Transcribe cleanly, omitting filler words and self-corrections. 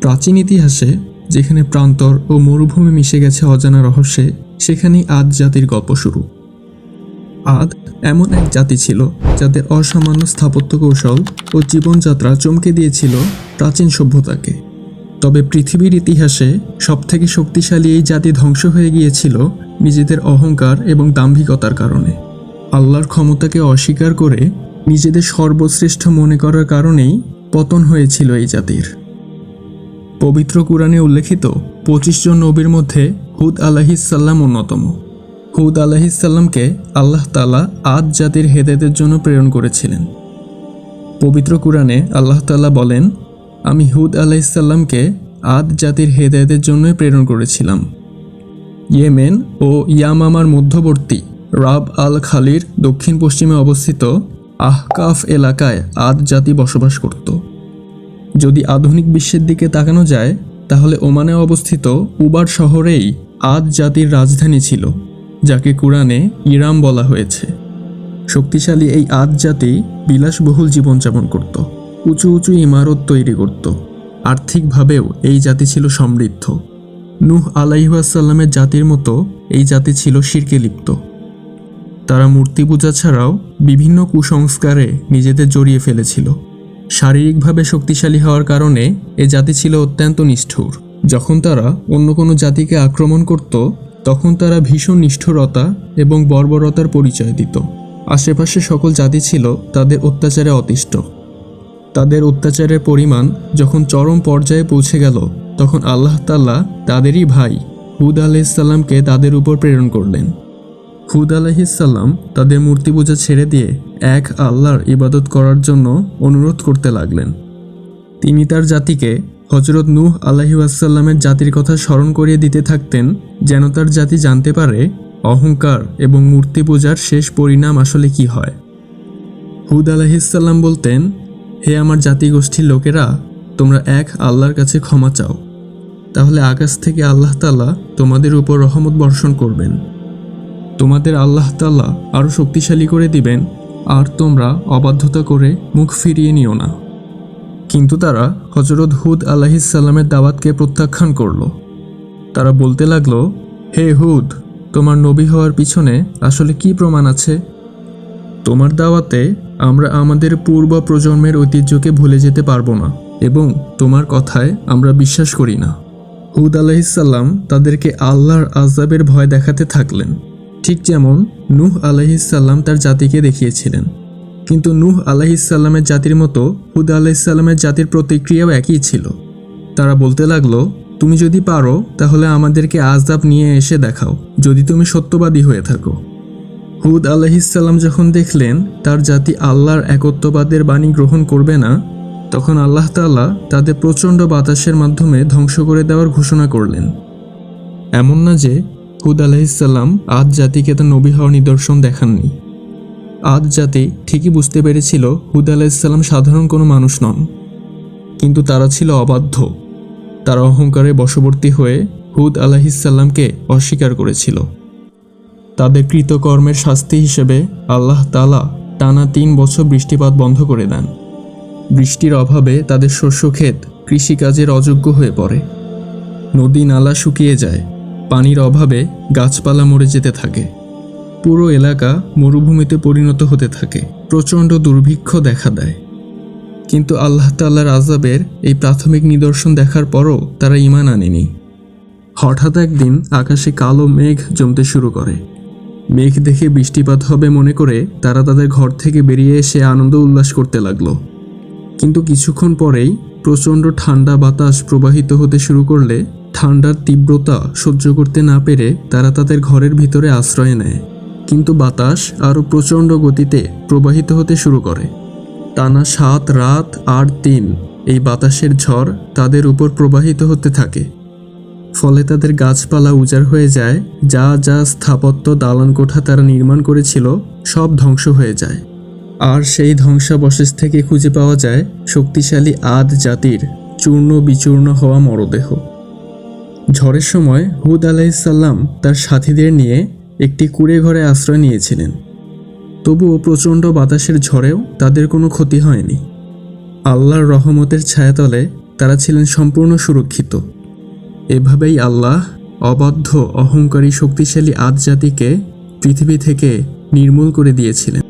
প্রাচীন ইতিহাসে যেখানে প্রান্তর ও মরুভূমি মিশে গেছে অজানা রহস্যে, সেখানেই আদ জাতির গল্প শুরু। আদ এমন এক জাতি ছিল যাদের অসামান্য স্থাপত্য কৌশল ও জীবনযাত্রা চমকে দিয়েছিল প্রাচীন সভ্যতাকে। তবে পৃথিবীর ইতিহাসে সবথেকে শক্তিশালী এই জাতি ধ্বংস হয়ে গিয়েছিল নিজেদের অহংকার এবং দাম্ভিকতার কারণে। আল্লাহর ক্ষমতাকে অস্বীকার করে নিজেদের সর্বশ্রেষ্ঠ মনে করার কারণেই পতন হয়েছিল এই জাতির। পবিত্র কুরআনে উল্লেখিত ২৫ জন নবীর মধ্যে হুদ আলাইহিসসালাম অন্যতম। হুদ আলাইহিসসালামকে আল্লাহ তাআলা আদ জাতির হেদায়েতের জন্য প্রেরণ করেছিলেন। পবিত্র কুরআনে আল্লাহ তাআলা বলেন, আমি হুদ আলাইহিসসালামকে আদ জাতির হেদায়েতের জন্যই প্রেরণ করেছিলাম। ইয়েমেন ও ইয়ামামার মধ্যবর্তী রাব আল খালির দক্ষিণ পশ্চিমে অবস্থিত আহকাফ এলাকায় আদ জাতি বসবাস করত। যদি আধুনিক বিশ্বের দিকে তাকানো যায় তাহলে ওমানে অবস্থিত উবার শহরেই আদ জাতির রাজধানী ছিল, যাকে কুরআনে ইরাম বলা হয়েছে। শক্তিশালী এই আদ জাতি বিলাসবহুল জীবনযাপন করত, উঁচু উঁচু ইমারত তৈরি করত। আর্থিকভাবেও এই জাতি ছিল সমৃদ্ধ। নূহ আলাইহিসসালামের জাতির মতো এই জাতি ছিল শিরকে লিপ্ত। তারা মূর্তি পূজা ছাড়াও বিভিন্ন কুসংস্কারে নিজেদের জড়িয়ে ফেলেছিল। শারীরিকভাবে শক্তিশালী হওয়ার কারণে এ জাতি ছিল অত্যন্ত নিষ্ঠুর। যখন তারা অন্য কোনো জাতিকে আক্রমণ করত তখন তারা ভীষণ নিষ্ঠুরতা এবং বর্বরতার পরিচয় দিত। আশেপাশে সকল জাতি ছিল তাদের অত্যাচারে অতিষ্ঠ। তাদের অত্যাচারের পরিমাণ যখন চরম পর্যায়ে পৌঁছে গেল তখন আল্লাহ তাআলা তাদেরই ভাই হুদ আলাইহিসসালামকে তাদের উপর প্রেরণ করলেন। হুদ আলাইহিসসালাম তাদের মূর্তি পূজা ছেড়ে দিয়ে এক আল্লাহর ইবাদত করার জন্য অনুরোধ করতে লাগলেন। তিনি তার জাতিকে হযরত নূহ আলাইহিসসালামের জাতির কথা স্মরণ করিয়ে দিতে থাকতেন, যেন তার জাতি জানতে পারে অহংকার এবং মূর্তি পূজার শেষ পরিণাম আসলে কি হয়। হুদ আলাইহিসসালাম বলতেন, হে আমার জাতিগোষ্ঠীর লোকেরা, তোমরা এক আল্লাহর কাছে ক্ষমা চাও, তাহলে আকাশ থেকে আল্লাহ তাআলা তোমাদের উপর রহমত বর্ষণ করবেন। তোমাদের আল্লাহ তাআলা আরও শক্তিশালী করে দিবেন, আর তোমরা অবাধ্যতা করে মুখ ফিরিয়ে নিও না। কিন্তু তারা হযরত হুদ আলাইহিসসালামের দাওয়াতকে প্রত্যাখ্যান করল। তারা বলতে লাগলো, হে হুদ, তোমার নবী হওয়ার পিছনে আসলে কি প্রমাণ আছে? তোমার দাওয়াতে আমরা আমাদের পূর্ব প্রজন্মের ঐতিহ্যকে ভুলে যেতে পারবো না এবং তোমার কথায় আমরা বিশ্বাস করি না। হুদ আলাইহিসসালাম তাদেরকে আল্লাহর আযাবের ভয় দেখাতে থাকলেন, ঠিক যেমন নূহ আলাইহিসসালাম তার জাতিকে দেখিয়েছিলেন। কিন্তু নূহ আলাইহিসসালামের জাতির মতো হুদ আলাইহিসসালামের জাতির প্রতিক্রিয়াও একই ছিল। তারা বলতে লাগলো, তুমি যদি পারো তাহলে আমাদেরকে আযাব নিয়ে এসে দেখাও, যদি তুমি সত্যবাদী হয়ে থাকো। হুদ আলাইহিসসালাম যখন দেখলেন তার জাতি আল্লাহর একত্ববাদের বাণী গ্রহণ করবে না, তখন আল্লাহ তাআলা তাদের প্রচণ্ড বাতাসের মাধ্যমে ধ্বংস করে দেওয়ার ঘোষণা করলেন। এমন না যে হুদ আলাইহিসসালাম আদ জাতিকে তার নবী হওয়ার নিদর্শন দেখাননি। আদ জাতি ঠিকই বুঝতে পেরেছিল হুদ আলাইহিসসালাম সাধারণ কোনো মানুষ নন, কিন্তু তারা ছিল অবাধ্য। তারা অহংকারে বশবর্তী হয়ে হুদ আলাইহিসসালামকে অস্বীকার করেছিল। তাদের কৃতকর্মের শাস্তি হিসেবে আল্লাহ তাআলা টানা ৩ বছর বৃষ্টিপাত বন্ধ করে দেন। বৃষ্টির অভাবে তাদের শস্যক্ষেত কৃষিকাজের অযোগ্য হয়ে পড়ে। নদী নালা শুকিয়ে যায়, পানির অভাবে গাছপালা মরে যেতে থাকে। পুরো এলাকা মরুভূমিতে পরিণত হতে থাকে। প্রচণ্ড দুর্ভিক্ষ দেখা দেয়। কিন্তু আল্লাহ তাআলার আযাবের এই প্রাথমিক নিদর্শন দেখার পরও তারা ঈমান আনেনি। হঠাৎ একদিন আকাশে কালো মেঘ জমতে শুরু করে। মেঘ দেখে বৃষ্টিপাত হবে মনে করে তারা তাদের ঘর থেকে বেরিয়ে এসে আনন্দ উল্লাস করতে লাগলো। কিন্তু কিছুক্ষণ পরেই প্রচণ্ড ঠান্ডা বাতাস প্রবাহিত হতে শুরু করলে ঠান্ডার তীব্রতা সহ্য করতে না পেরে তারা তাদের ঘরের ভিতরে আশ্রয় নেয়। কিন্তু বাতাস আরও প্রচণ্ড গতিতে প্রবাহিত হতে শুরু করে। টানা ৭ রাত আর ৩ এই বাতাসের ঝড় তাদের উপর প্রবাহিত হতে থাকে। ফলে তাদের গাছপালা উজাড় হয়ে যায়। যা যা স্থাপত্য দালান কোঠা তারা নির্মাণ করেছিল সব ধ্বংস হয়ে যায়। আর সেই ধ্বংসাবশেষ থেকে খুঁজে পাওয়া যায় শক্তিশালী আদ জাতির চূর্ণ বিচূর্ণ হওয়া মরদেহ। ঝড়ের সময় হুদ আলাইহিসসালাম তার সাথীদের নিয়ে একটি কুঁড়ে ঘরে আশ্রয় নিয়েছিলেন। তবুও প্রচণ্ড বাতাসের ঝড়েও তাদের কোনো ক্ষতি হয়নি। আল্লাহর রহমতের ছায়াতলে তারা ছিলেন সম্পূর্ণ সুরক্ষিত। এভাবেই আল্লাহ অবাধ্য, অহংকারী, শক্তিশালী আদ জাতিকে পৃথিবী থেকে নির্মূল করে দিয়েছিলেন।